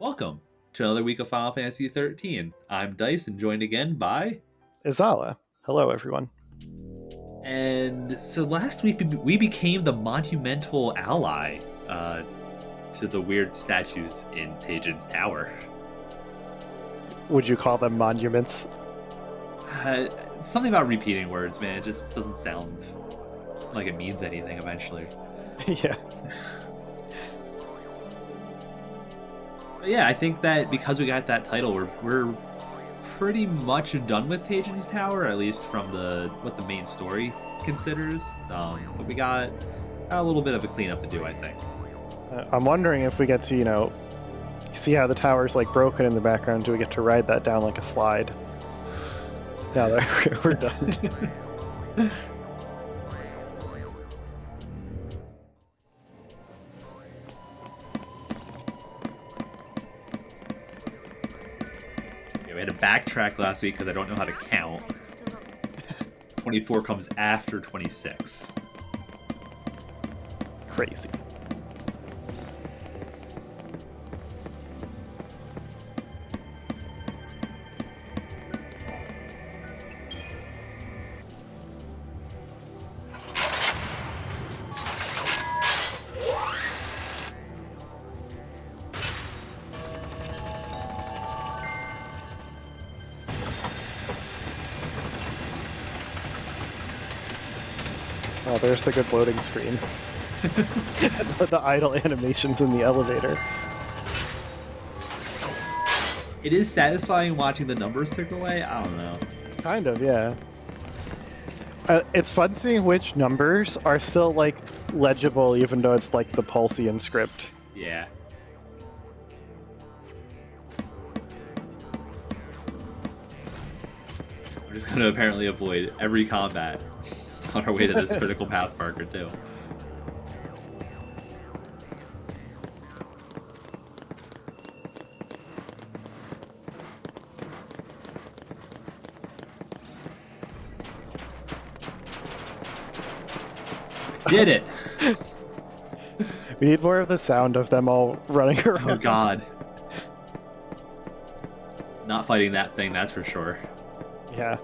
Welcome to another week of Final Fantasy XIII. I'm Dice and joined again by... Izala. Hello, everyone. And so last week we became the monumental ally to the weird statues in Teijin's Tower. Would you call them monuments? Something about repeating words, man. It just doesn't sound like it means anything eventually. Yeah. But yeah, I think that because we got that title, we're pretty much done with Teijin's Tower, at least from what the main story considers. But we got a little bit of a cleanup to do, I think. I'm wondering if we get to, see how the tower's like broken in the background. Do we get to ride that down like a slide? Now that we're done. We had to backtrack last week because I don't know how to count. 24 comes after 26. Crazy. Oh, there's the good loading screen. The idle animations in the elevator. It is satisfying watching the numbers tick away. I don't know. Kind of, yeah. It's fun seeing which numbers are still, like, legible even though it's, like, the Pulsian script. Yeah. We're just gonna apparently avoid every combat on our way to this critical path marker too. Did it! We need more of the sound of them all running around. Oh god. Not fighting that thing, that's for sure. Yeah.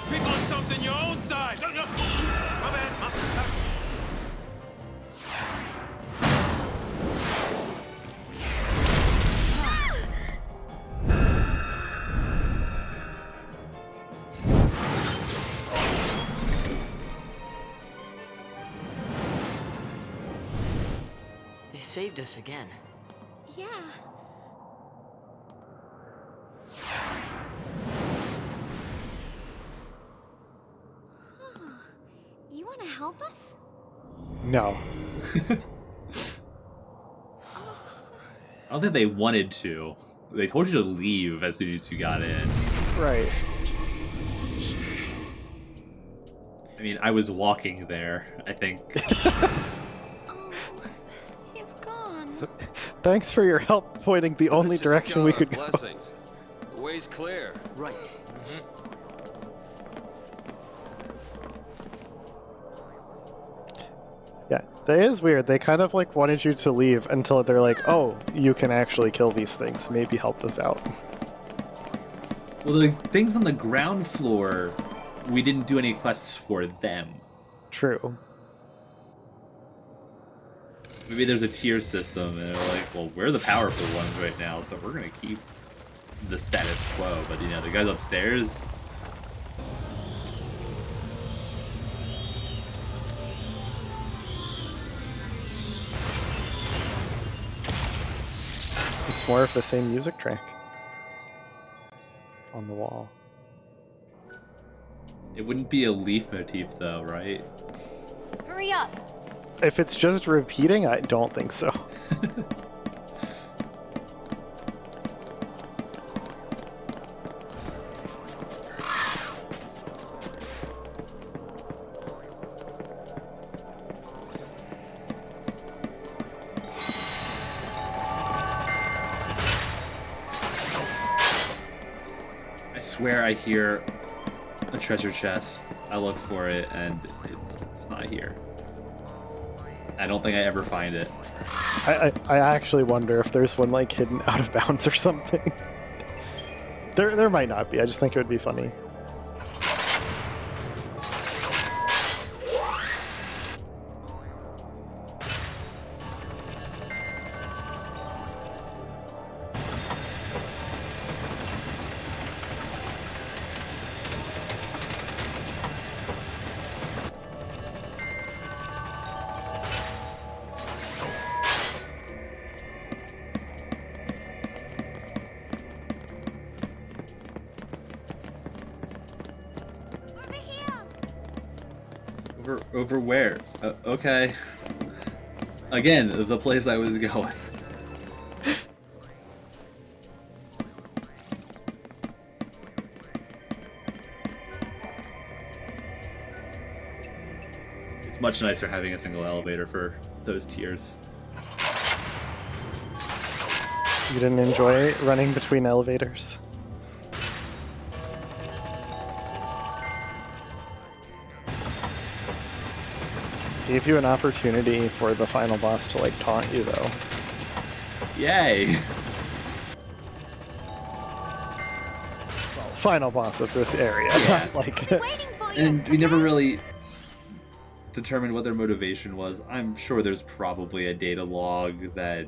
Pick on something your own size. My bad. They saved us again. Yeah. Huh. You want to help us? No. I don't think they wanted to. They told you to leave as soon as you got in. Right. I mean, I was walking there, I think. Oh, he's gone. Thanks for your help pointing the only Let's just direction count we our could go. blessings. The way's clear. Right. Yeah, that is weird. They kind of like wanted you to leave until they're like, oh, you can actually kill these things. Maybe help us out. Well, the things on the ground floor, we didn't do any quests for them. True. Maybe there's a tier system, and they're like, well, we're the powerful ones right now, so we're gonna keep the status quo. But, the guys upstairs... It's more of the same music track on the wall. It wouldn't be a leaf motif, though, right? Hurry up. If it's just repeating, I don't think so. swear I hear a treasure chest. I look for it, and it's not here. I don't think I ever find it. I actually wonder if there's one like hidden out of bounds or something. There might not be. I just think it would be funny. Over here. Over where? Okay. Again, the place I was going. It's much nicer having a single elevator for those tiers. You didn't enjoy running between elevators? Gave you an opportunity for the final boss to like taunt you though. Yay! Final boss of this area. Yeah. Not like Waiting for you. And we never really determined what their motivation was. I'm sure there's probably a data log that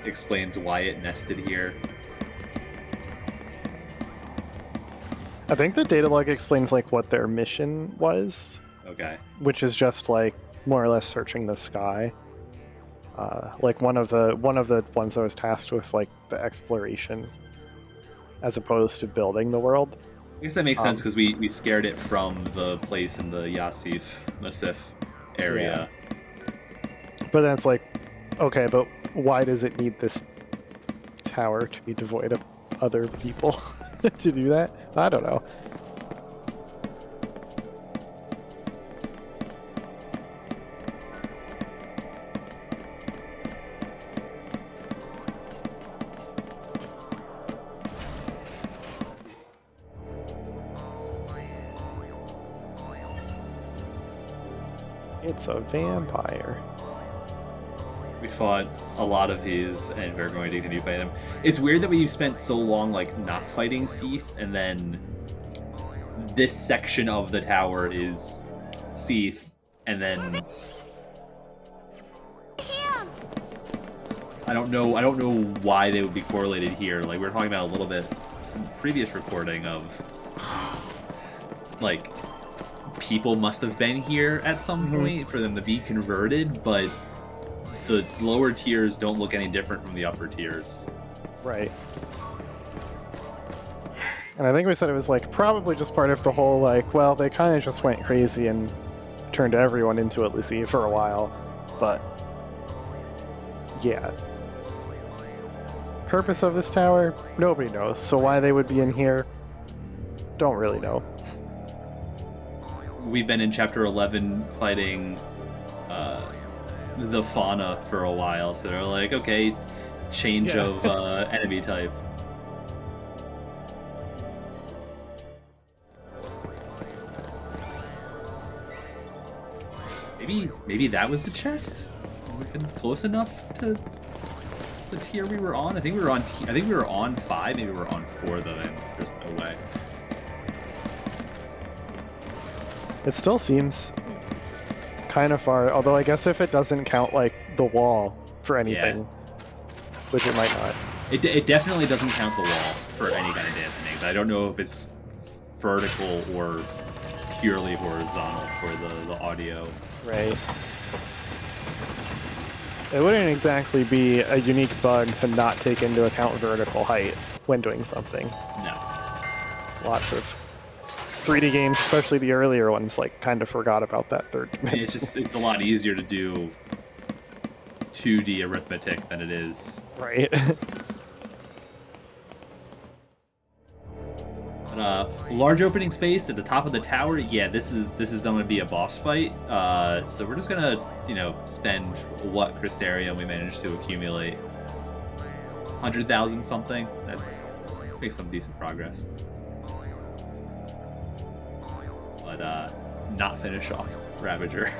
explains why it nested here. I think the data log explains like what their mission was, Okay. which is just like more or less searching the sky. Like one of the ones I was tasked with like the exploration, as opposed to building the world. I guess that makes sense because we scared it from the place in the Masif area. But then it's like, okay, but why does it need this tower to be devoid of other people to do that? I don't know. It's a vampire. We fought a lot of these, and we're going to continue fighting them. It's weird that we've spent so long like not fighting Seath, and then this section of the tower is Seath, and then Here. I don't know why they would be correlated here. Like we were talking about a little bit in the previous recording of like people must have been here at some point for them to be converted, but the lower tiers don't look any different from the upper tiers. Right. And I think we said it was like probably just part of the whole like, well, they kind of just went crazy and turned everyone into a Lizzie for a while, but yeah. Purpose of this tower? Nobody knows. So why they would be in here? Don't really know. We've been in chapter 11 fighting the fauna for a while, so they're like, okay, change Yeah. of enemy type. Maybe that was the chest. We've been close enough to the tier we were on. I think we were on 5. Maybe we were on 4 though. And there's no way. It still seems kind of far, although I guess if it doesn't count like the wall for anything, which it might not. It definitely doesn't count the wall for any kind of dampening, but I don't know if it's vertical or purely horizontal for the audio. Right. It wouldn't exactly be a unique bug to not take into account vertical height when doing something. No. Lots of 3D games, especially the earlier ones, like kind of forgot about that third I mean, dimension. it's a lot easier to do 2D arithmetic than it is. Right. But, large opening space at the top of the tower. Yeah, this is going to be a boss fight. So we're just gonna, spend what Crystarium we managed to accumulate. 100,000 something. That makes some decent progress. but not finish off Ravager.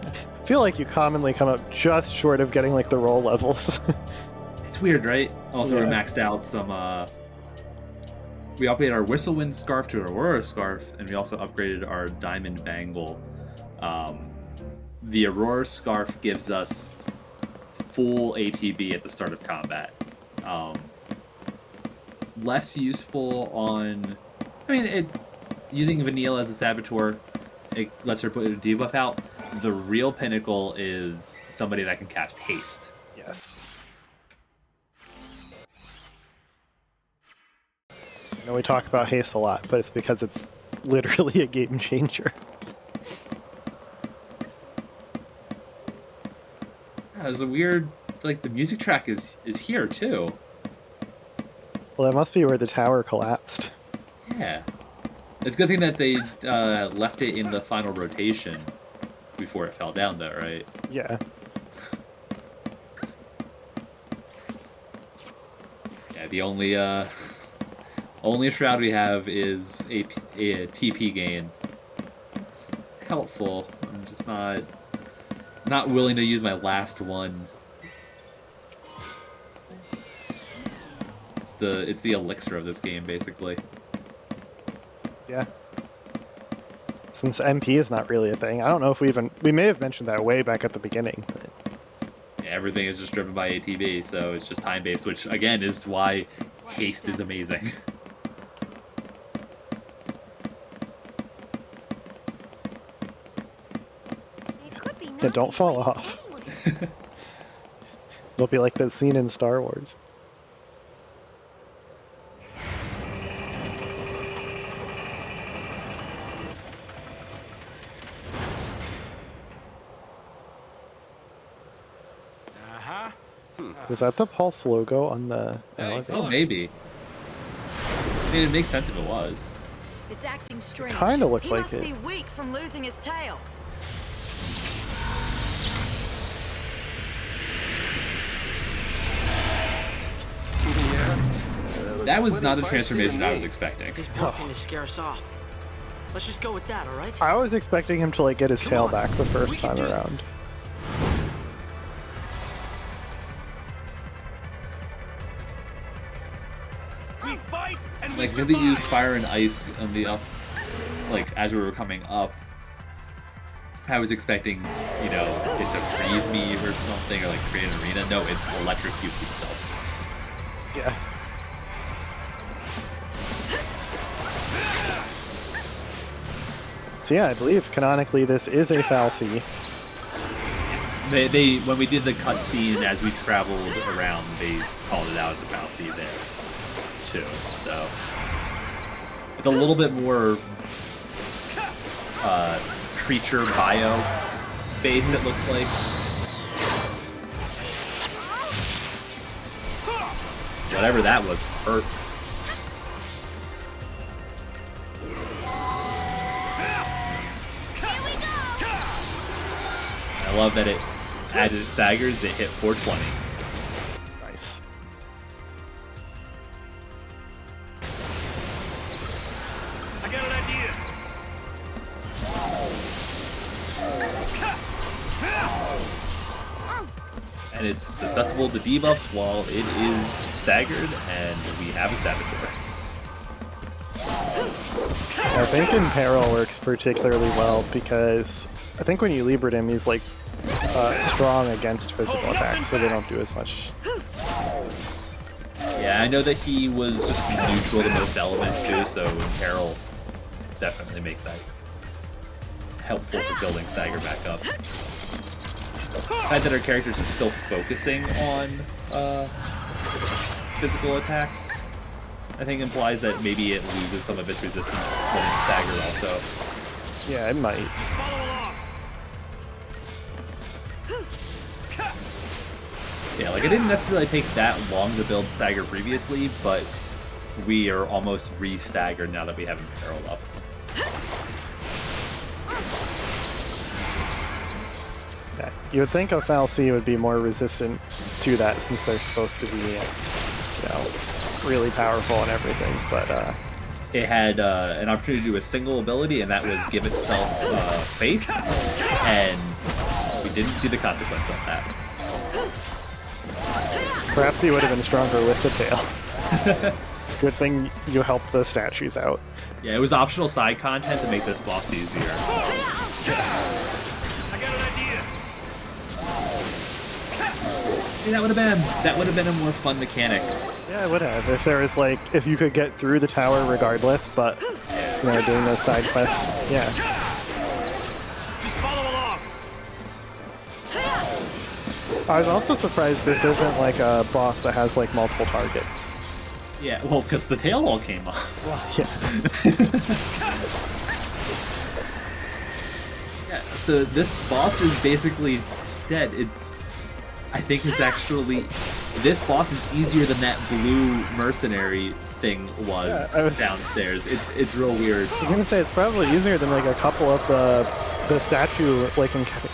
I feel like you commonly come up just short of getting like the roll levels. It's weird, right? Also, we Yeah. maxed out some. We upgraded our Whistlewind Scarf to Aurora Scarf, and we also upgraded our Diamond Bangle. The Aurora Scarf gives us full ATB at the start of combat. Less useful on. I mean, using Vanille as a Saboteur, it lets her put a debuff out. The real pinnacle is somebody that can cast Haste. Yes. I know we talk about haste a lot, but it's because it's literally a game changer. Yeah, there's a weird, like the music track is here too. Well, that must be where the tower collapsed. Yeah, it's a good thing that they left it in the final rotation before it fell down, though, right? Yeah. Yeah, the only shroud we have is a TP gain. It's helpful. I'm just not willing to use my last one. It's the elixir of this game, basically. Yeah. Since MP is not really a thing, I don't know if we may have mentioned that way back at the beginning. But Yeah, everything is just driven by ATB, so it's just time based, which again is why haste is amazing. It could be yeah, don't nasty fall for off. anyone. It'll be like that scene in Star Wars. Uh-huh. Was that the Pulse logo on the elevator? Oh, maybe. I mean, it makes sense if it was. It's acting strange. Kinda looked he like must it. be weak from losing his tail. That was not a transformation I was expecting. He's bluffing to scare us off. Let's just go with that, all right? I was expecting him to like get his Come tail on, back the we first can time do this. around. We fight and we Like, because he survive. used fire and ice on the up, like, as we were coming up, I was expecting, you know, it to freeze me or something, or like create an arena. No, it electrocutes itself. Yeah. So yeah, I believe canonically this is a fal'Cie. Yes. They when we did the cutscene as we traveled around, they called it out as a fal'Cie there too. So it's a little bit more creature bio based. It looks like. Whatever that was, hurt. Here we go. I love that it, as it staggers, it hit 420. Nice. I got an idea. And it's susceptible to debuffs while it is staggered, and we have a Saboteur. I think in Peril works particularly well because I think when you Librid him, he's like strong against physical attacks, so they don't do as much. Yeah, I know that he was just neutral to most elements too, so in Peril definitely makes that helpful for building stagger back up. The fact that our characters are still focusing on physical attacks, I think implies that maybe it loses some of its resistance when it's staggered also. Yeah, it might. Just follow along. Yeah, like it didn't necessarily take that long to build stagger previously, but we are almost re-staggered now that we have Peril up. Yeah. You would think a fal'Cie would be more resistant to that since they're supposed to be, you know, really powerful and everything, but it had an opportunity to do a single ability, and that was give itself faith, and we didn't see the consequence of that. Perhaps he would have been stronger with the tail. Good thing you helped the statues out. Yeah, it was optional side content to make this boss easier. I got an idea. See, that would have been a more fun mechanic. Yeah, it would have. If there was like, if you could get through the tower regardless, but, you know, doing those side quests, yeah. Just follow along. I was also surprised this isn't like a boss that has like multiple targets. Yeah, well, because the tail all came off. Yeah. Yeah, so this boss is basically dead. I think it's actually, this boss is easier than that blue mercenary thing was Yeah, downstairs. It's real weird. I was gonna say it's probably easier than like a couple of the statue like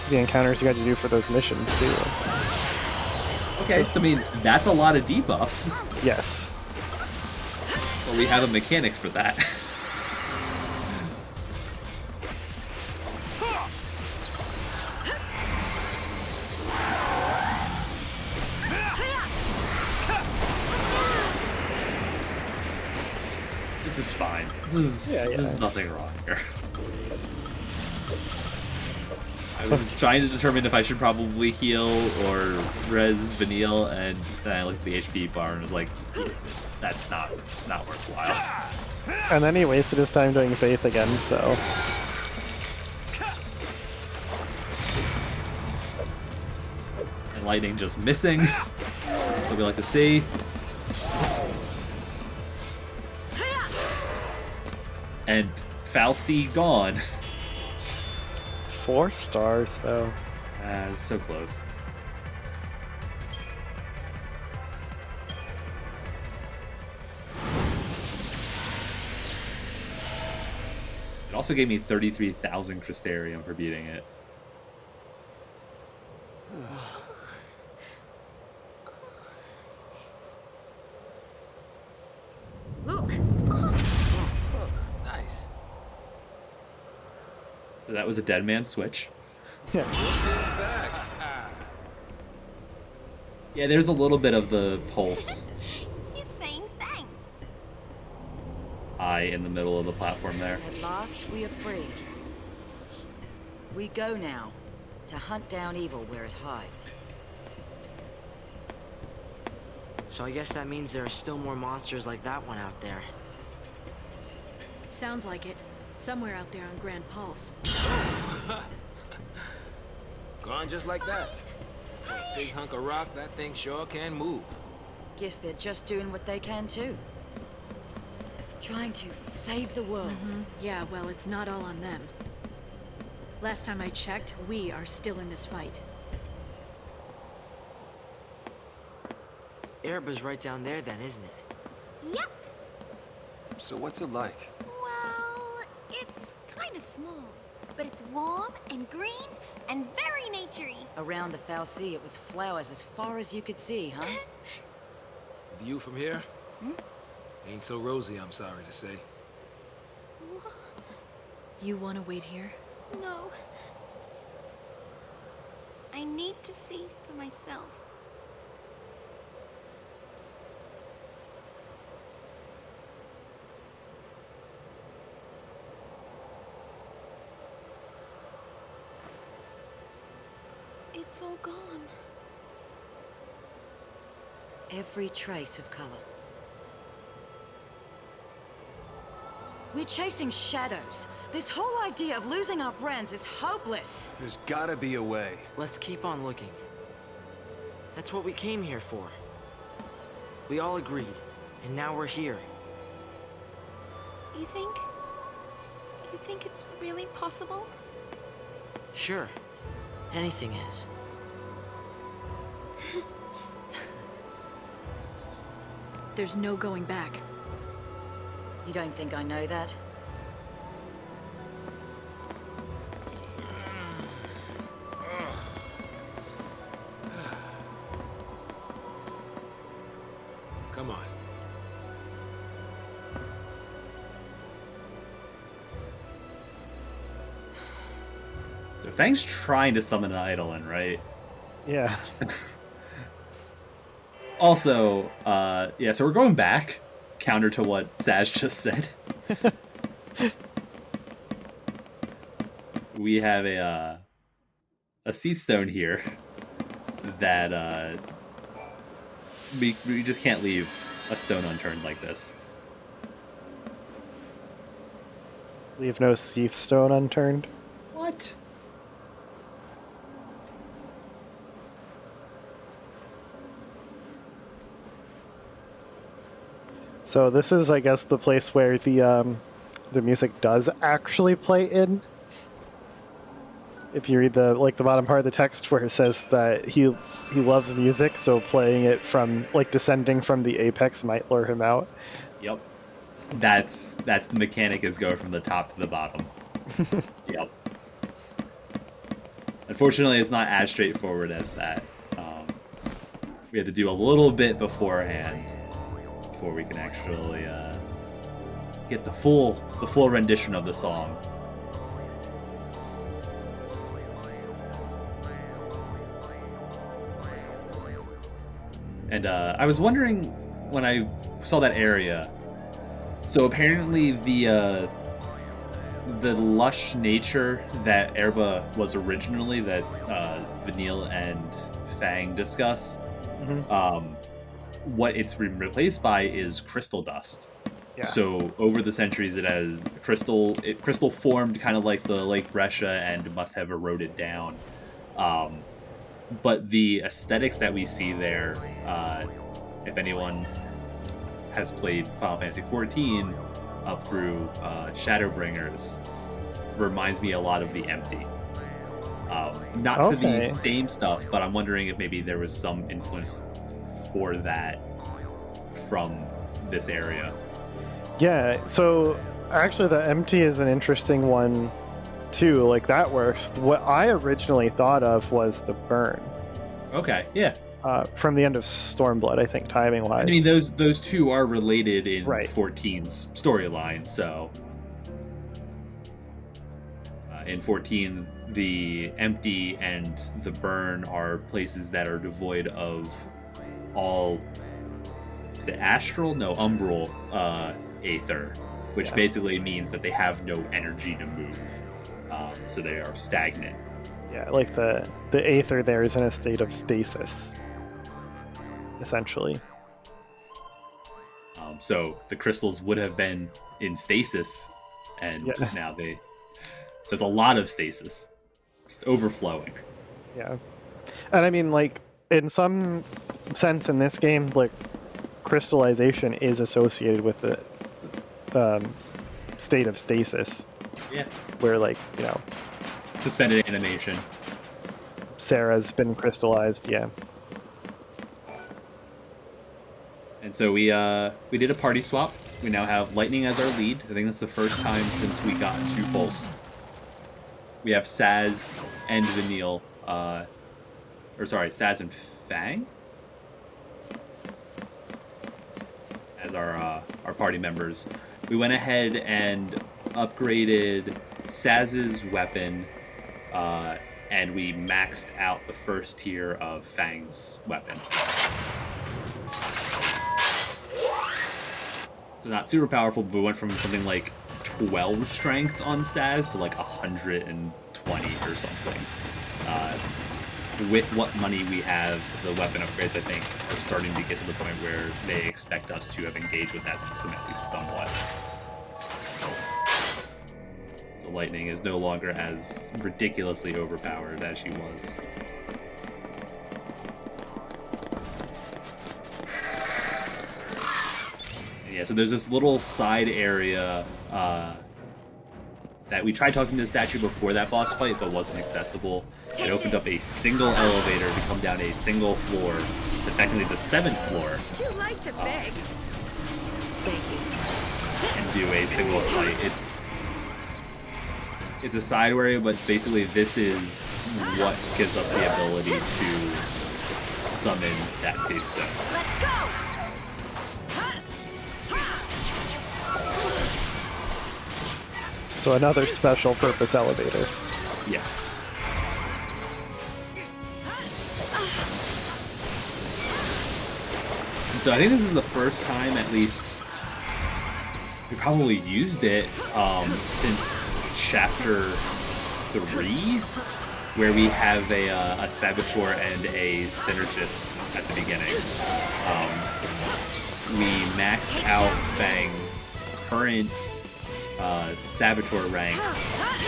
the encounters you got to do for those missions too. Okay, so I mean, that's a lot of debuffs. Yes. But we have a mechanic for that. This is fine. This is nothing wrong here. I was trying to determine if I should probably heal or res Vanille, and then I looked at the HP bar and was like, yeah, that's not worthwhile. And then he wasted his time doing Faith again, so. And lightning just missing. That's what we like to see. And Falsey gone. 4 stars though. So close. It also gave me 33,000 Crystarium for beating it. Look! Nice. So that was a dead man's switch. Yeah. Yeah, there's a little bit of the pulse He's saying thanks. eye in the middle of the platform there. At last, we are free. We go now to hunt down evil where it hides. So I guess that means there are still more monsters like that one out there. Sounds like it. Somewhere out there on Grand Pulse. Gone just like that. For a big hunk of rock, that thing sure can move. Guess they're just doing what they can too. Trying to save the world. Yeah, well, it's not all on them. Last time I checked, we are still in this fight. Ereba's right down there then, isn't it? Yep. So what's it like? Well, it's kind of small, but it's warm and green and very naturey. Around the Foul Sea, it was flowers as far as you could see, huh? View from here? Ain't so rosy, I'm sorry to say. You want to wait here? No. I need to see for myself. It's all gone. Every trace of color. We're chasing shadows. This whole idea of losing our brands is hopeless. There's gotta be a way. Let's keep on looking. That's what we came here for. We all agreed, and now we're here. You think? You think it's really possible? Sure, anything is. There's no going back. You don't think I know that? Come on. So Fang's trying to summon an Eidolon, right? Yeah. Also, yeah, so we're going back, counter to what Saz just said. We have a seed stone here that we just can't leave a stone unturned like this. Leave no Seath stone unturned. What? So this is, I guess, the place where the music does actually play in. If you read the bottom part of the text where it says that he loves music, so playing it from descending from the apex might lure him out. Yep. That's the mechanic, is go from the top to the bottom. Yep. Unfortunately, it's not as straightforward as that. We have to do a little bit beforehand before we can actually get the full rendition of the song. And I was wondering when I saw that area. So apparently the lush nature that Erba was originally, that Vanille and Fang discuss, what it's been replaced by is crystal dust. Yeah. So over the centuries, it has crystal formed kind of like the Lake Brescia and must have eroded down. But the aesthetics that we see there, if anyone has played Final Fantasy XIV up through Shadowbringers, reminds me a lot of the Empty. Not for the same stuff, but I'm wondering if maybe there was some influence for that from this area. Yeah, so actually the Empty is an interesting one too. Like, that works. What I originally thought of was the Burn. Okay, yeah. From the end of Stormblood, I think, timing-wise. I mean, those two are related in Right. 14's storyline, so... in 14, the Empty and the Burn are places that are devoid of all... Is it astral? No, umbral aether, which basically means that they have no energy to move. So they are stagnant. Yeah, like the aether there is in a state of stasis, essentially. So the crystals would have been in stasis, and now they... So it's a lot of stasis, just overflowing. Yeah. And I mean, like, in some sense in this game, like, crystallization is associated with the state of stasis. Yeah. Where, like, you know... Suspended animation. Sarah's been crystallized, yeah. And so we did a party swap. We now have Lightning as our lead. I think that's the first time since we got 2 pulls. We have Saz and Vanille, Saz and Fang as our party members. We went ahead and upgraded Saz's weapon, and we maxed out the first tier of Fang's weapon. So not super powerful, but we went from something like 12 strength on Saz to like 120 or something. With what money we have, the weapon upgrades, I think, are starting to get to the point where they expect us to have engaged with that system at least somewhat. So Lightning is no longer as ridiculously overpowered as she was. Yeah, so there's this little side area that we tried talking to the statue before that boss fight, but wasn't accessible. It opened up a single elevator to come down a single floor, effectively the 7th floor, Too late to beg. and do a single fight. It's a side area, but basically this is what gives us the ability to summon that safe stone. Let's go! So another special purpose elevator. Yes. And so I think this is the first time, at least, we probably used it since chapter 3, where we have a Saboteur and a Synergist at the beginning. We maxed out Fang's current Saboteur rank.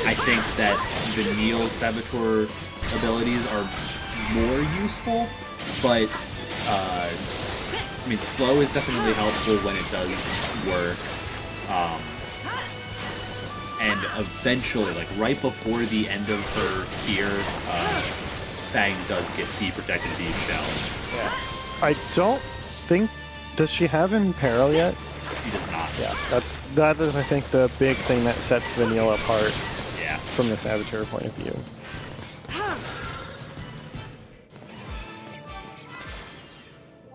I think that the Neil Saboteur abilities are more useful, but I mean, slow is definitely helpful when it does work. And eventually, like right before the end of her tier, Fang does get the protected deep shell. Yeah. I don't think... Does she have Imperil yet? She does not. Yeah, that is, I think, the big thing that sets Vanilla apart from the Saboteur point of view.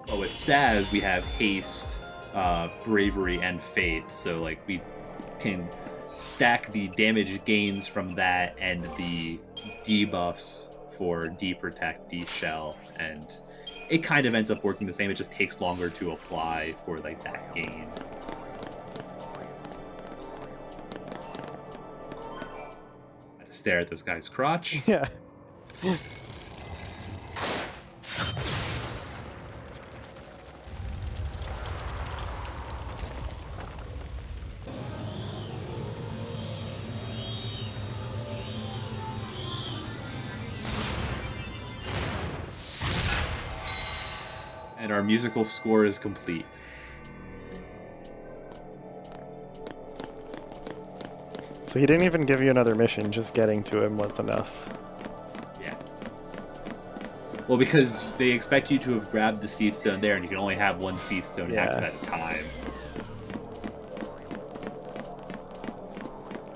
Oh, with Saz, we have Haste, Bravery, and Faith, so like we can stack the damage gains from that and the debuffs for D-Protect, D-Shell, and it kind of ends up working the same. It just takes longer to apply for like that gain. I have to stare at this guy's crotch. Yeah. And our musical score is complete. So he didn't even give you another mission, just getting to him was enough. Yeah. Well, because they expect you to have grabbed the Seed Stone there, and you can only have one Seed Stone active at a time.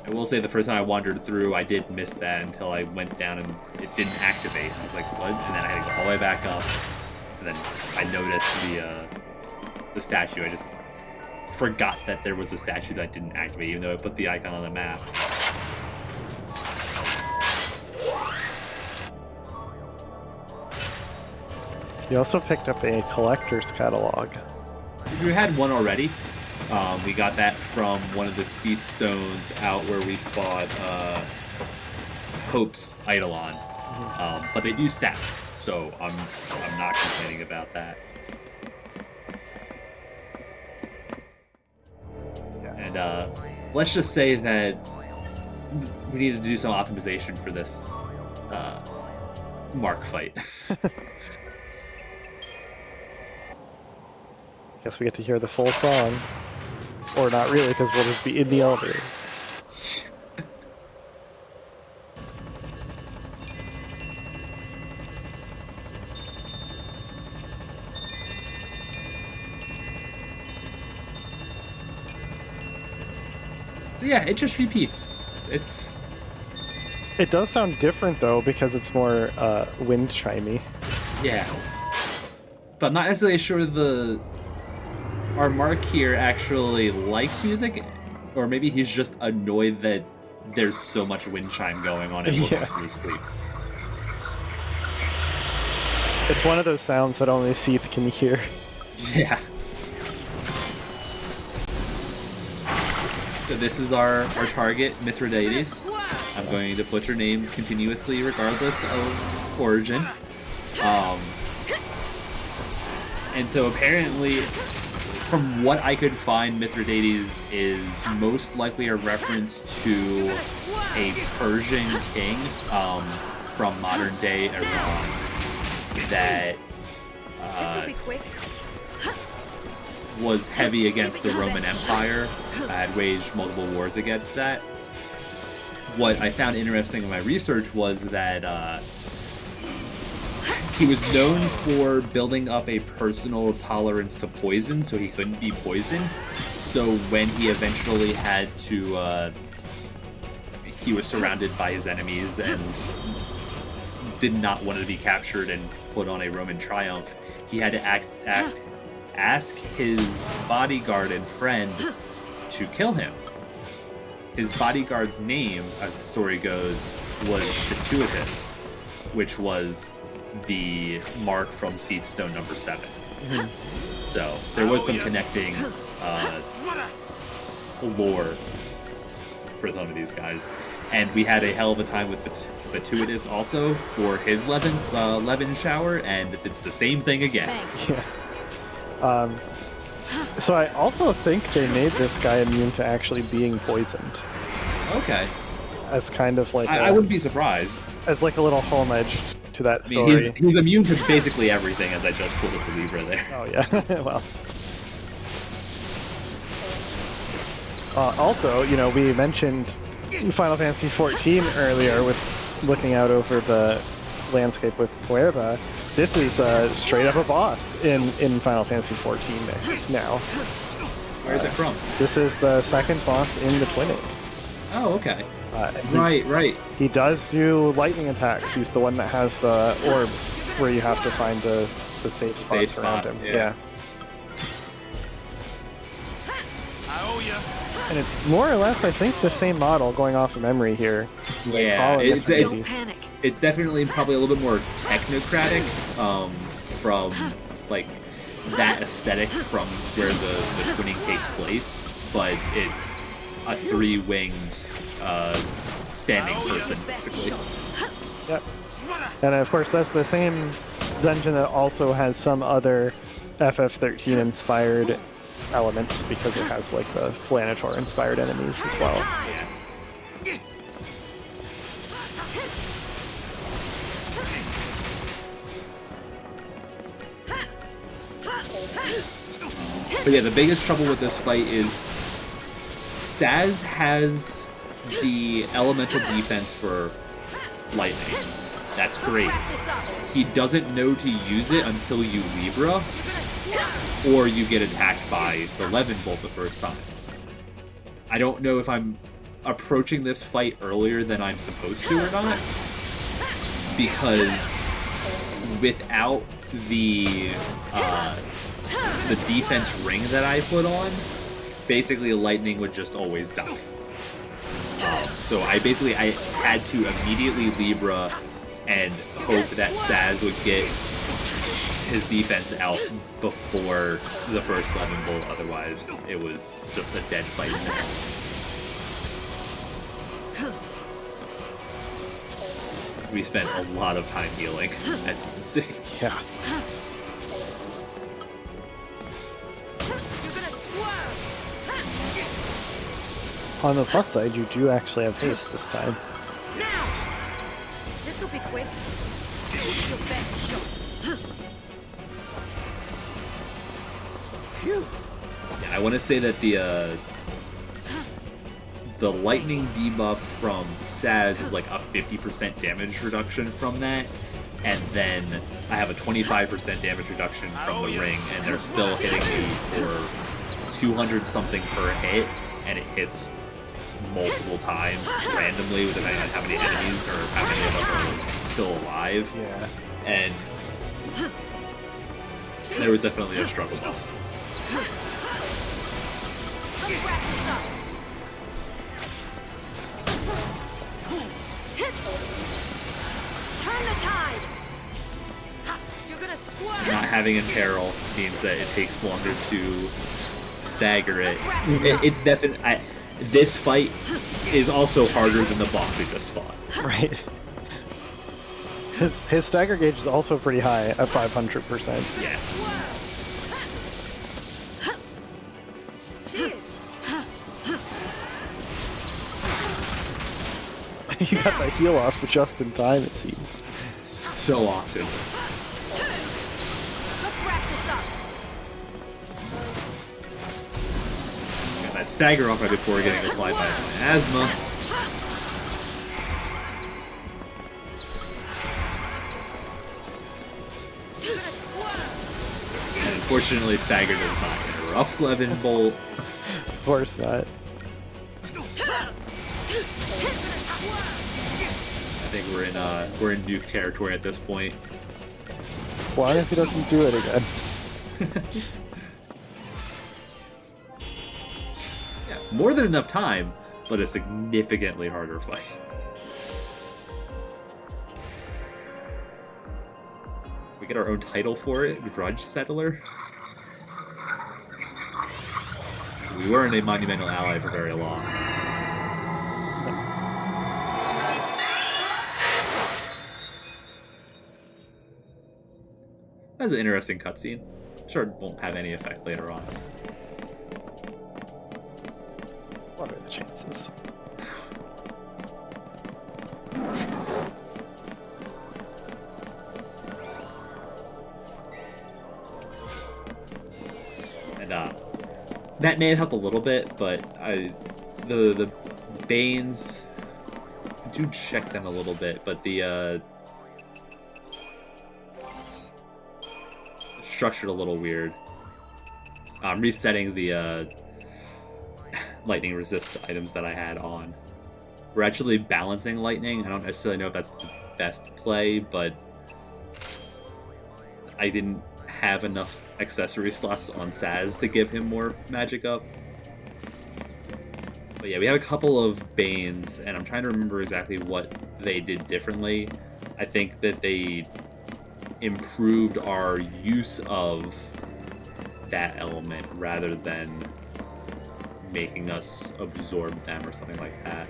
I will say the first time I wandered through, I did miss that until I went down and it didn't activate. I was like, what? And then I had to go all the way back up. And then I noticed the statue. I just forgot that there was a statue that didn't activate, even though I put the icon on the map. You also picked up a collector's catalog. We had one already. We got that from one of the Seed Stones out where we fought Hope's Eidolon. But they do stack, so I'm not complaining about that. And let's just say that we need to do some optimization for this Mark fight. Guess we get to hear the full song. Or not really, because we'll just be in the elevator. So yeah, it just repeats. It does sound different though, because it's more wind chimey. Yeah. But I'm not necessarily sure our Mark here actually likes music, or maybe he's just annoyed that there's so much wind chime going on and we're going through sleep. It's one of those sounds that only Seath can hear. Yeah. So this is our target, Mithridates. I'm going to butcher names continuously regardless of origin. And so apparently, from what I could find, Mithridates is most likely a reference to a Persian king from modern-day Iran that was heavy against the Roman Empire, had waged multiple wars against that. What I found interesting in my research was that he was known for building up a personal tolerance to poison, so he couldn't be poisoned. So when he eventually had to, he was surrounded by his enemies and did not want to be captured and put on a Roman triumph. He had to ask his bodyguard and friend to kill him. His bodyguard's name, as the story goes, was Gratuitous, which was the mark from Seed Stone number 7. So So there was some connecting lore for some of these guys. And we had a hell of a time with Batuitus also for his Levin shower, and it's the same thing again. Thanks. Yeah. So I also think they made this guy immune to actually being poisoned, Okay. as kind of like I wouldn't be surprised. as like a little homage to that I mean, story. he's immune to basically everything, as I just pulled up the Libra there. Oh yeah, well. Also, you know, we mentioned Final Fantasy XIV earlier with looking out over the landscape with Cuerva. This is straight up a boss in Final Fantasy XIV now. Where's it from? This is the second boss in the Twinning. Oh, okay. He- Right. He does do lightning attacks. He's the one that has the orbs where you have to find the safe spots Safe around spot, him. yeah. And it's more or less, I think, the same model going off of memory here. Yeah, All in it's different Don't movies. panic. it's definitely probably a little bit more technocratic from like that aesthetic from where the twinning takes place, but it's a three-winged standing person basically. Yep. And of course, that's the same dungeon that also has some other FF13 inspired elements because it has like the Flanator inspired enemies as well. Yeah. But yeah, the biggest trouble with this fight is Saz has the elemental defense for lightning. That's great. He doesn't know to use it until you Libra, or you get attacked by the Levin Bolt the first time. I don't know if I'm approaching this fight earlier than I'm supposed to or not, because without the defense ring that I put on, basically lightning would just always die. So I had to immediately Libra and hope that Saz would get his defense out before the first Levin Bolt, otherwise it was just a dead fight. We spent a lot of time healing, as you can see. Yeah. On the plus side, you do actually have haste this time. Yes. This'll be quick. Shoot your best shot. Yeah, I want to say that the lightning debuff from Saz is like a 50% damage reduction from that, and then I have a 25% damage reduction from the ring, and they're still hitting me for 200 something per hit, and it hits multiple times randomly depending on how many enemies or how many of them are still alive. Yeah. And there was definitely a struggle bus. Turn the tide. You're gonna squirt. Not having Imperil means that it takes longer to stagger it. It's definitely... This fight is also harder than the boss we just fought. Right. His stagger gauge is also pretty high at 500%. Yeah. You got that heal off just in time, it seems. So often. Got that stagger off right before getting applied by my asthma. And unfortunately, stagger does not interrupt Levin Bolt. Of course not. I think we're in nuke territory at this point. As long as he doesn't do it again. Yeah, more than enough time, but a significantly harder fight. We get our own title for it, Grudge Settler. We weren't a monumental ally for very long. That's an interesting cutscene. Sure, it won't have any effect later on. What are the chances? And that may have helped a little bit, but the Banes, I do check them a little bit, but the structured a little weird. Resetting the lightning resist items that I had on. We're actually balancing lightning. I don't necessarily know if that's the best play, but I didn't have enough accessory slots on Saz to give him more magic up. But yeah, we have a couple of Banes, and I'm trying to remember exactly what they did differently. I think that they improved our use of that element rather than making us absorb them or something like that.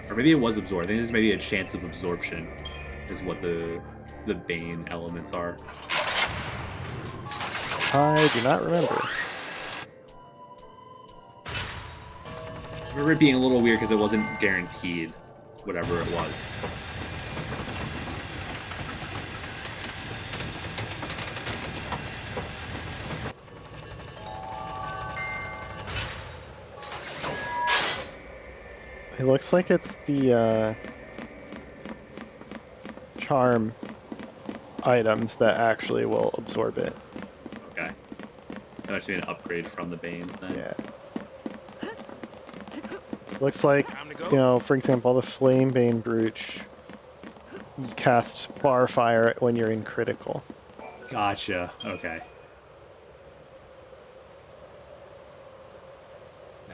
Or maybe it was absorbed. I think there's maybe a chance of absorption is what the Bane elements are. I do not remember. I remember it being a little weird because it wasn't guaranteed, whatever it was. It looks like it's the charm items that actually will absorb it. Okay. That must be an upgrade from the Banes then. Yeah. Looks like, you know, for example, the Flame Bane Brooch casts bar fire when you're in critical. Gotcha. Okay.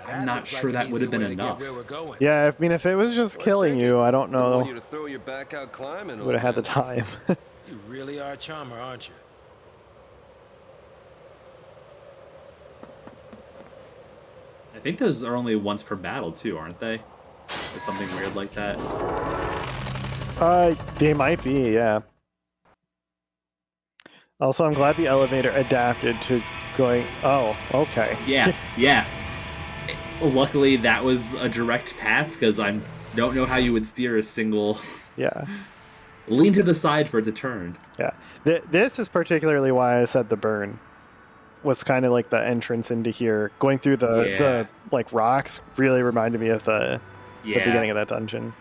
I'm not sure that would have been enough. Yeah, I mean, if it was just killing you, I don't know. You to throw your back out climbing. Would have had the time. You really are a charmer, aren't you? I think those are only once per battle too, aren't they? Or something weird like that. They might be, yeah. Also, I'm glad the elevator adapted to going. Oh, okay. Yeah, yeah. Luckily, that was a direct path because I don't know how you would steer a single. Yeah. Lean to the side for it to turn. Yeah. This is particularly why I said the burn was kind of like the entrance into here. Going through the like rocks really reminded me of the beginning of that dungeon.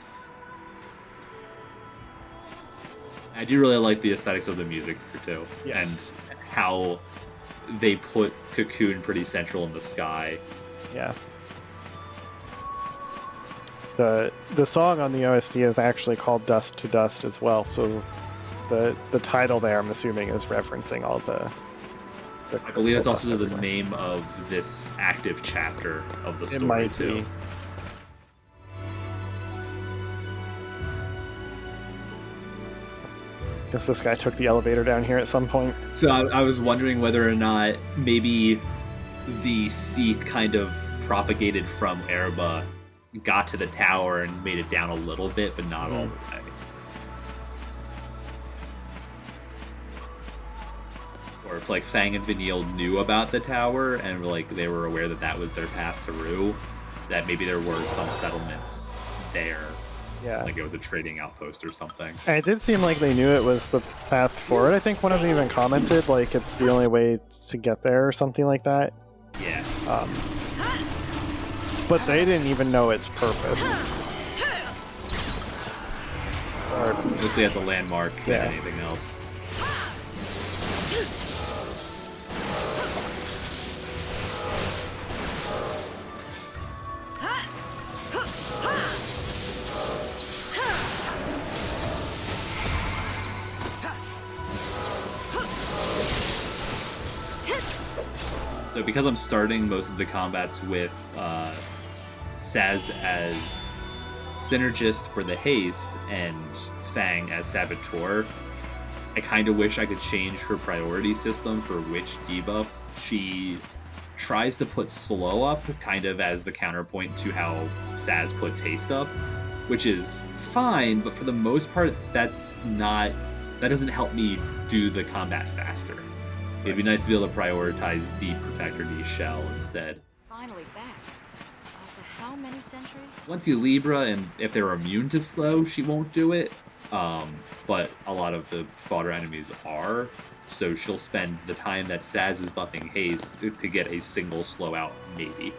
I do really like the aesthetics of the music here too, Yes. and how they put Cocoon pretty central in the sky. Yeah. The song on the OST is actually called Dust to Dust as well, so the title there, I'm assuming, is referencing all the I believe that's also the name of this active chapter of the story, it might too. be. Guess this guy took the elevator down here at some point. So I was wondering whether or not maybe the Seath kind of propagated from Erba, got to the tower and made it down a little bit, but not all the way. Or if like Fang and Vanille knew about the tower and like they were aware that that was their path through, that maybe there were some settlements there. Yeah. Like it was a trading outpost or something. And it did seem like they knew it was the path forward. I think one of them even commented like it's the only way to get there or something like that. Yeah. But they didn't even know its purpose. Or, Mostly as a landmark than Yeah. anything else. So because I'm starting most of the combats with Saz as Synergist for the haste and Fang as Saboteur, I kind of wish I could change her priority system for which debuff she tries to put slow up kind of as the counterpoint to how Saz puts haste up, which is fine, but for the most part, that doesn't help me do the combat faster. It'd be nice to be able to prioritize Deep Protect or D-Shell instead. Finally back. After how many centuries? Once you Libra, and if they're immune to slow, she won't do it. But a lot of the fodder enemies are, so she'll spend the time that Saz is buffing haste to get a single slow out, maybe.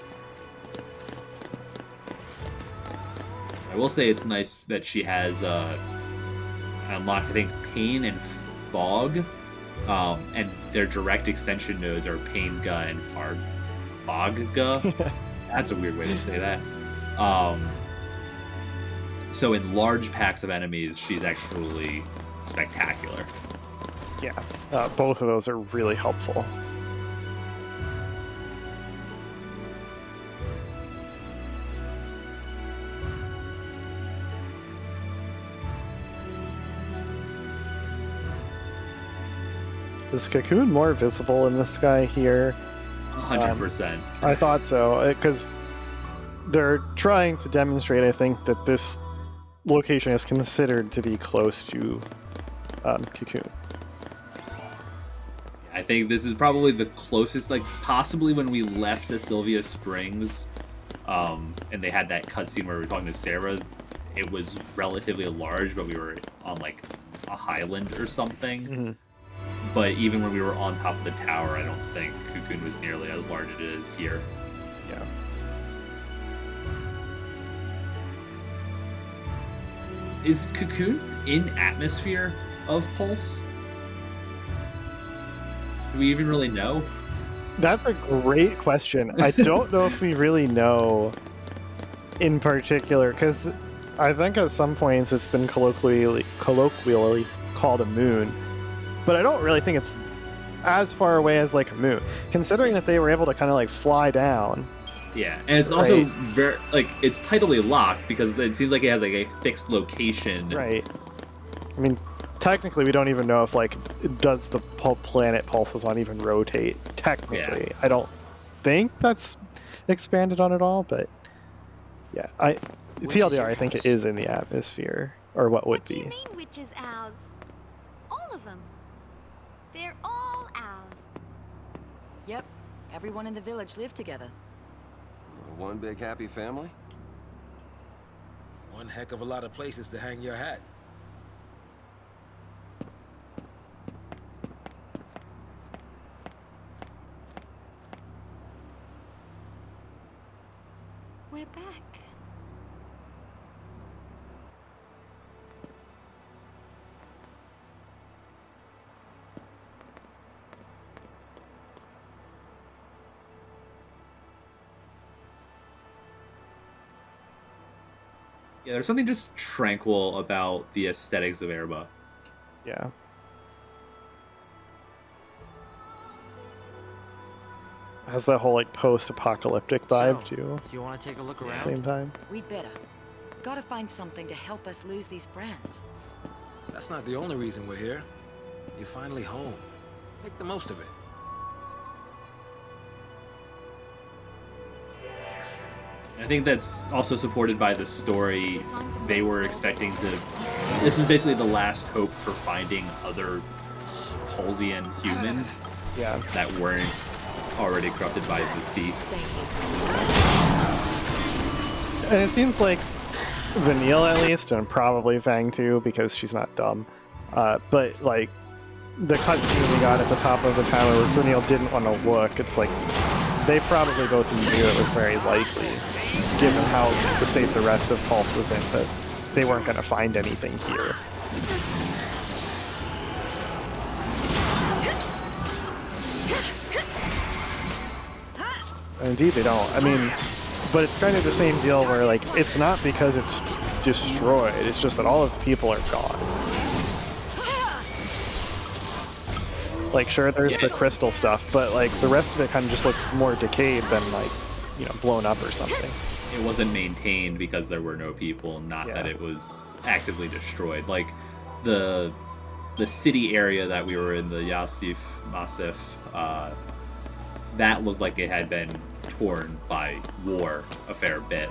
I will say it's nice that she has unlocked, I think, Pain and Fog, and their direct extension nodes are Pain-Ga and Fog-Ga. That's a weird way to say that. So in large packs of enemies, she's actually spectacular. Yeah, both of those are really helpful. Is Cocoon more visible in this guy here? 100%. I thought so, because they're trying to demonstrate, I think, that this location is considered to be close to Cocoon. I think this is probably the closest, like possibly when we left the Sylvia Springs, and they had that cutscene where we were talking to Sarah, it was relatively large, but we were on like a highland or something. Mm-hmm. But even when we were on top of the tower, I don't think Cocoon was nearly as large as it is here. Yeah. Is Cocoon in atmosphere of Pulse? Do we even really know? That's a great question. I don't know if we really know in particular, because I think at some points it's been colloquially called a moon, but I don't really think it's as far away as like a moon, considering that they were able to kind of like fly down. Yeah, and it's also very, like, it's tidally locked because it seems like it has like a fixed location. Right. I mean, technically we don't even know if like does the planet Pulsazon even rotate technically. Yeah. I don't think that's expanded on at all, but yeah, TLDR, I think it is in the atmosphere, or what would What do be. you mean witches' owls? All of them. They're all owls. Yep. Everyone in the village lived together. One big happy family? One heck of a lot of places to hang your hat. We're back. Yeah, there's something just tranquil about the aesthetics of Erba. Yeah. Has that whole like post-apocalyptic vibe So, too. You want to take a look At around? the same time. We'd better. Gotta find something to help us lose these brands. That's not the only reason we're here. You're finally home. Make the most of it. I think that's also supported by the story. They were expecting to... This is basically the last hope for finding other Pulsian humans Yeah. that weren't already corrupted by the sea. And it seems like Vanille at least, and probably Fang too, because she's not dumb. But like the cutscene we got at the top of the tower where Vanille didn't want to look, it's like they probably both knew it was very likely, given how the state the rest of Pulse was in, that they weren't going to find anything here. And indeed they don't. I mean, but it's kind of the same deal where like it's not because it's destroyed, it's just that all of the people are gone. Like sure there's the crystal stuff, but like the rest of it kind of just looks more decayed than like, you know, blown up or something. It wasn't maintained because there were no people, not that it was actively destroyed. Like the city area that we were in, the Yasif Masif, that looked like it had been torn by war a fair bit.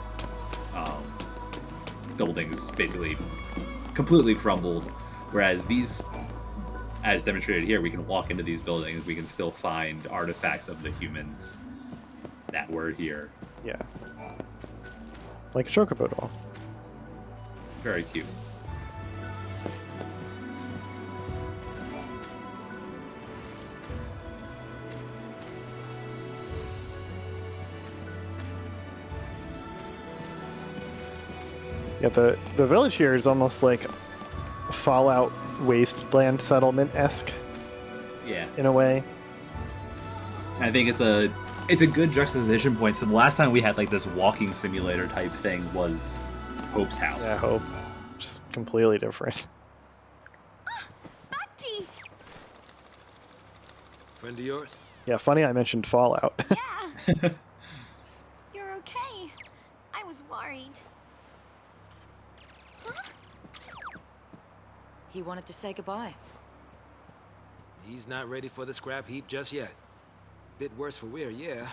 Buildings basically completely crumbled, whereas these, as demonstrated here, we can walk into these buildings, we can still find artifacts of the humans that were here. Yeah. Like a chocobo doll. Very cute. Yeah, the village here is almost like Fallout wasteland settlement-esque Yeah. in a way. I think it's a good juxtaposition point. So the last time we had like this walking simulator type thing was Hope's house. Yeah, Hope. Just completely different. Bucky! Friend of yours? Yeah, funny I mentioned Fallout. Yeah. You're okay. I was worried. Huh? He wanted to say goodbye. He's not ready for the scrap heap just yet. Bit worse for wear, yeah.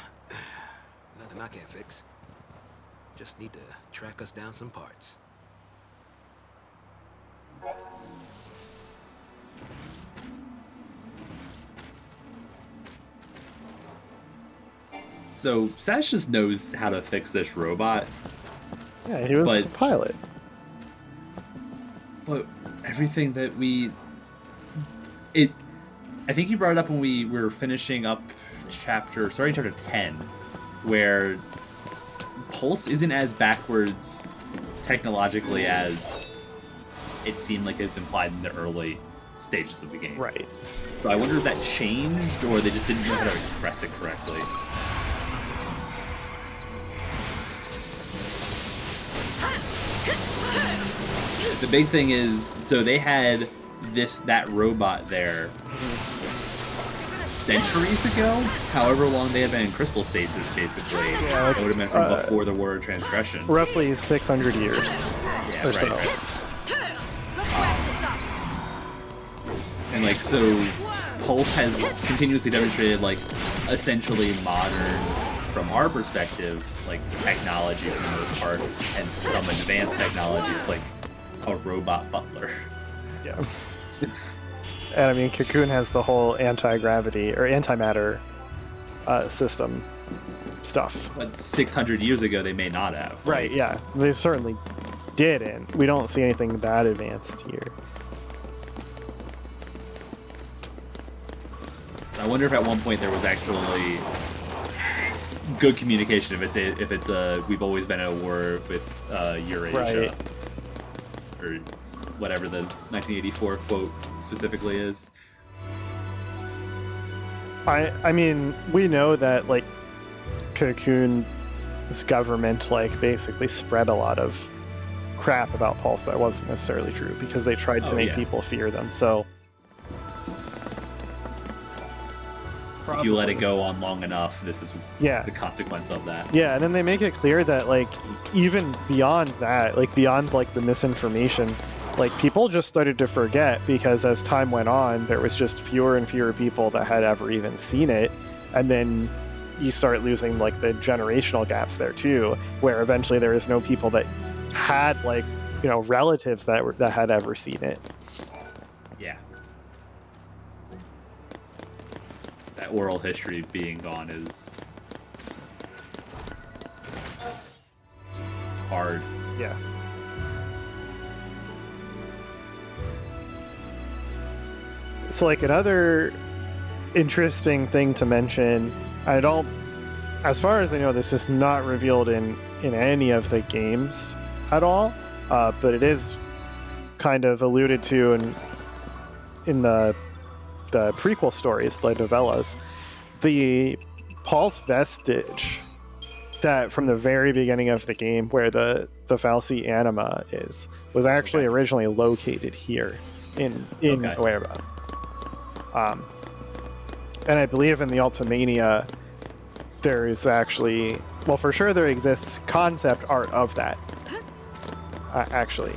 Nothing I can't fix. Just need to track us down some parts. So Sash just knows how to fix this robot, Yeah, he was But- a pilot. but everything that I think you brought it up when we were finishing up chapter 10, where Pulse isn't as backwards technologically as it seemed like it's implied in the early stages of the game. Right. So I wonder if that changed, or they just didn't know how to express it correctly. The big thing is, so they had that robot there centuries ago, however long they had been in crystal stasis, basically. Yeah, like, It would have been from before the War of Transgression. Roughly 600 years Yeah, or right, so. right. And like, so Pulse has continuously demonstrated like essentially modern, from our perspective, like technology for the most part, and some advanced technologies like a robot butler. Yeah. And I mean, Cocoon has the whole anti-gravity or antimatter system stuff. But 600 years ago, they may not have. Right, yeah. They certainly didn't. We don't see anything that advanced here. I wonder if at one point there was actually good communication. If it's we've always been at a war with Eurasia, Right. or whatever the 1984 quote specifically is. I mean, we know that like Cocoon's government like basically spread a lot of crap about Pulse that wasn't necessarily true because they tried to Oh, make yeah. people fear them. So If you let it go on long enough, this is yeah. the consequence of that. Yeah, and then they make it clear that like even beyond that, like beyond like the misinformation, like people just started to forget because as time went on, there was just fewer and fewer people that had ever even seen it, and then you start losing like the generational gaps there too, where eventually there is no people that had like relatives that had ever seen it. Yeah. That oral history being gone is just hard. Yeah. So like another interesting thing to mention, as far as I know, this is not revealed in any of the games at all, but it is kind of alluded to in the prequel stories, the novellas. The Pulse vestige that from the very beginning of the game, where the Falsi Anima was actually originally located here in Huerva. And I believe in the Ultimania, there is actually, well, for sure there exists concept art of that, actually,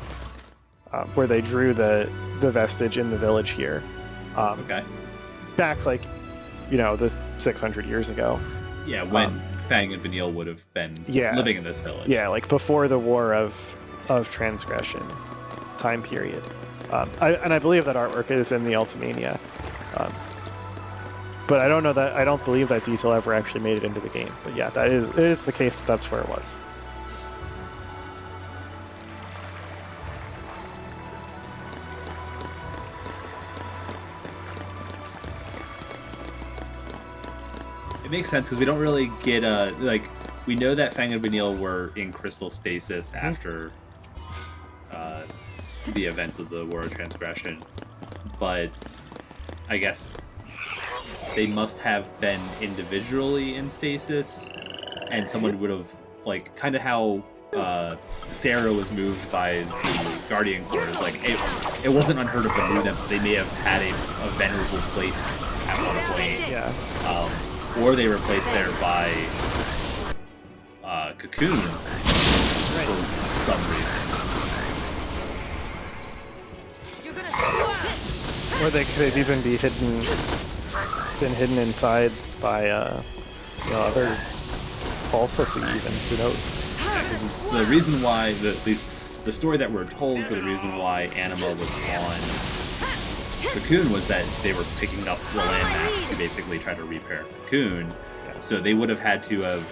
where they drew the vestige in the village here. Okay. Back like the 600 years ago. Yeah, when Fang and Vanille would have been Yeah. living in this village. Yeah, like before the War of Transgression time period. I believe that artwork is in the Ultimania. But I don't believe that detail ever actually made it into the game. But yeah, it is the case that that's where it was. It makes sense because we don't really get we know that Fang and Vanille were in crystal stasis after the events of the War of Transgression, but I guess they must have been individually in stasis, and someone would have, like, kind of how Sarah was moved by the Guardian Corps. Like, it wasn't unheard of to move them, so they may have had a venerable place at one point. Yeah. Or they were placed there by Cocoon for some reason. Or they could even be hidden inside by other falsity even, who knows? The reason why, at least the story that we're told for the reason why Anima was on Cocoon was that they were picking up the landmass to basically try to repair Cocoon. So they would have had to have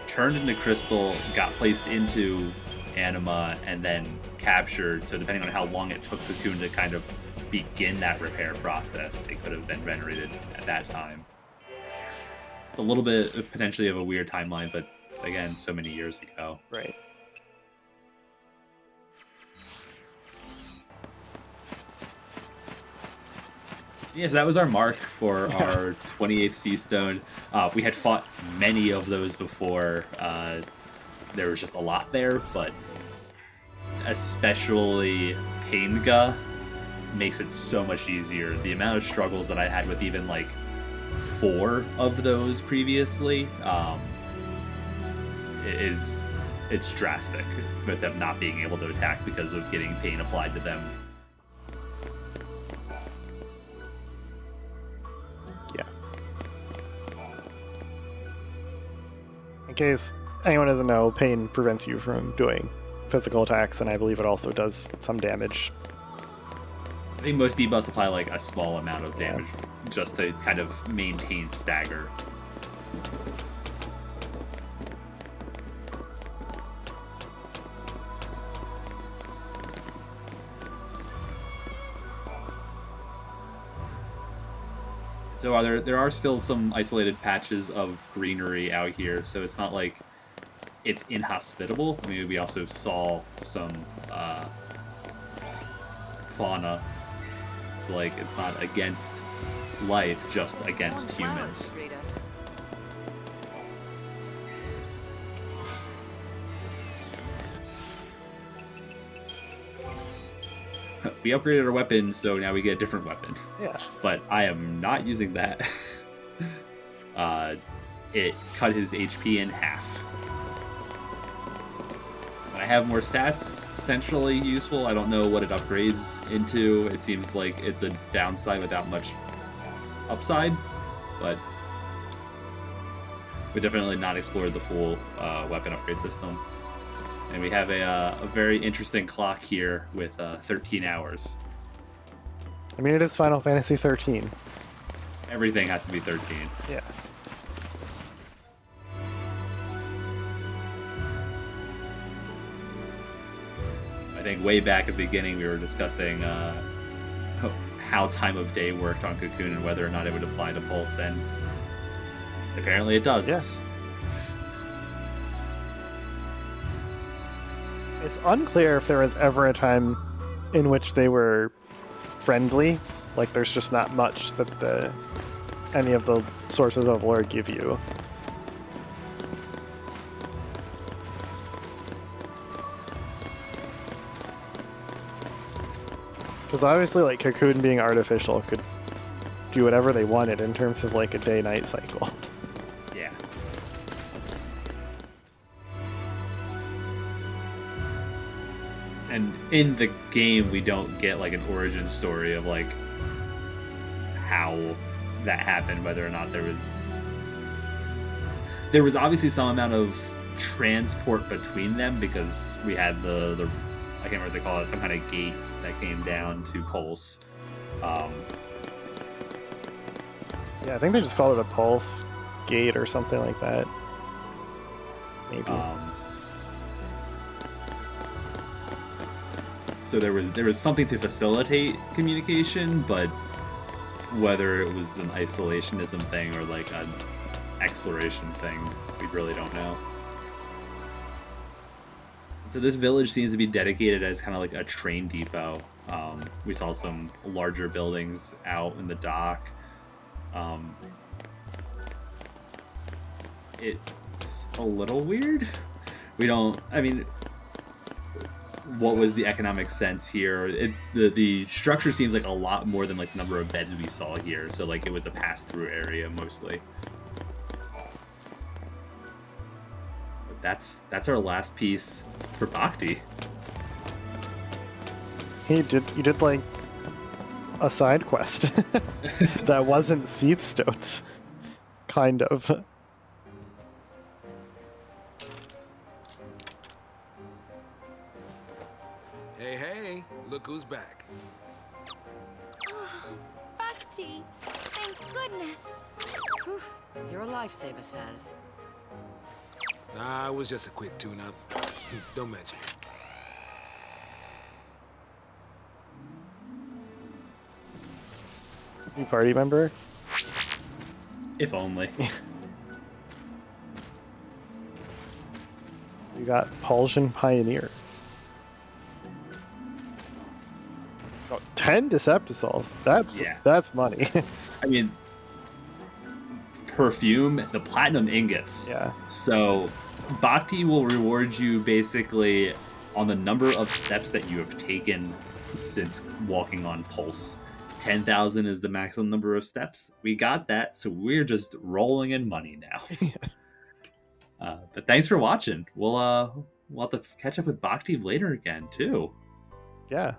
turned into crystal, got placed into Anima, and then captured. So depending on how long it took Cocoon to kind of begin that repair process, they could have been venerated at that time. It's a little bit potentially of a weird timeline, but again, so many years ago. Right. Yeah, so that was our mark for our 28th Sea Stone. We had fought many of those before. There was just a lot there, but especially Painga makes it so much easier. The amount of struggles that I had with even like 4 of those previously it's drastic with them not being able to attack because of getting pain applied to them. Yeah. In case anyone doesn't know, pain prevents you from doing physical attacks, and I believe it also does some damage. I think most debuffs apply like a small amount of damage just to kind of maintain stagger. So there are still some isolated patches of greenery out here, so it's not like it's inhospitable. I mean, we also saw some fauna. So like it's not against life, just against humans. We upgraded our weapon, so now we get a different weapon. Yeah. But I am not using that. It cut his HP in half. When I have more stats, potentially useful. I don't know what it upgrades into. It seems like it's a downside without much upside, but we definitely not explored the full weapon upgrade system. And we have a very interesting clock here with 13 hours. I mean, it is Final Fantasy 13. Everything has to be 13. Yeah. I think way back at the beginning we were discussing how time of day worked on Cocoon and whether or not it would apply to Pulse, and apparently it does. Yeah. It's unclear if there was ever a time in which they were friendly. Like, there's just not much that any of the sources of lore give you. Because obviously, like, Cocoon being artificial could do whatever they wanted in terms of, like, a day-night cycle. Yeah. And in the game, we don't get like an origin story of like how that happened, whether or not there was obviously some amount of transport between them, because we had the I can't remember what they call it, some kind of gate that came down to Pulse. Yeah, I think they just called it a pulse gate or something like that. Maybe. So there was something to facilitate communication, but whether it was an isolationism thing or like an exploration thing, we really don't know. So this village seems to be dedicated as kind of like a train depot. We saw some larger buildings out in the dock. It's a little weird. What was the economic sense here? The structure seems like a lot more than like the number of beds we saw here. So like it was a pass-through area mostly. But that's our last piece for Bhakti. You did like a side quest that wasn't Seathstones, kind of. Hey, look who's back. Bhakti, thank goodness. Whew. You're a lifesaver, Saz. Nah, it was just a quick tune-up. Don't mention it. You party member? If only. You got Paulsian Pioneer. Oh, 10 Deceptisols. That's money. I mean, perfume, the platinum ingots. Yeah. So Bhakti will reward you basically on the number of steps that you have taken since walking on Pulse. 10,000 is the maximum number of steps. We got that, so we're just rolling in money now. But thanks for watching. We'll have to catch up with Bhakti later again too. Yeah.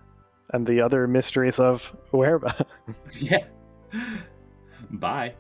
And the other mysteries of Huerba. Yeah. Bye.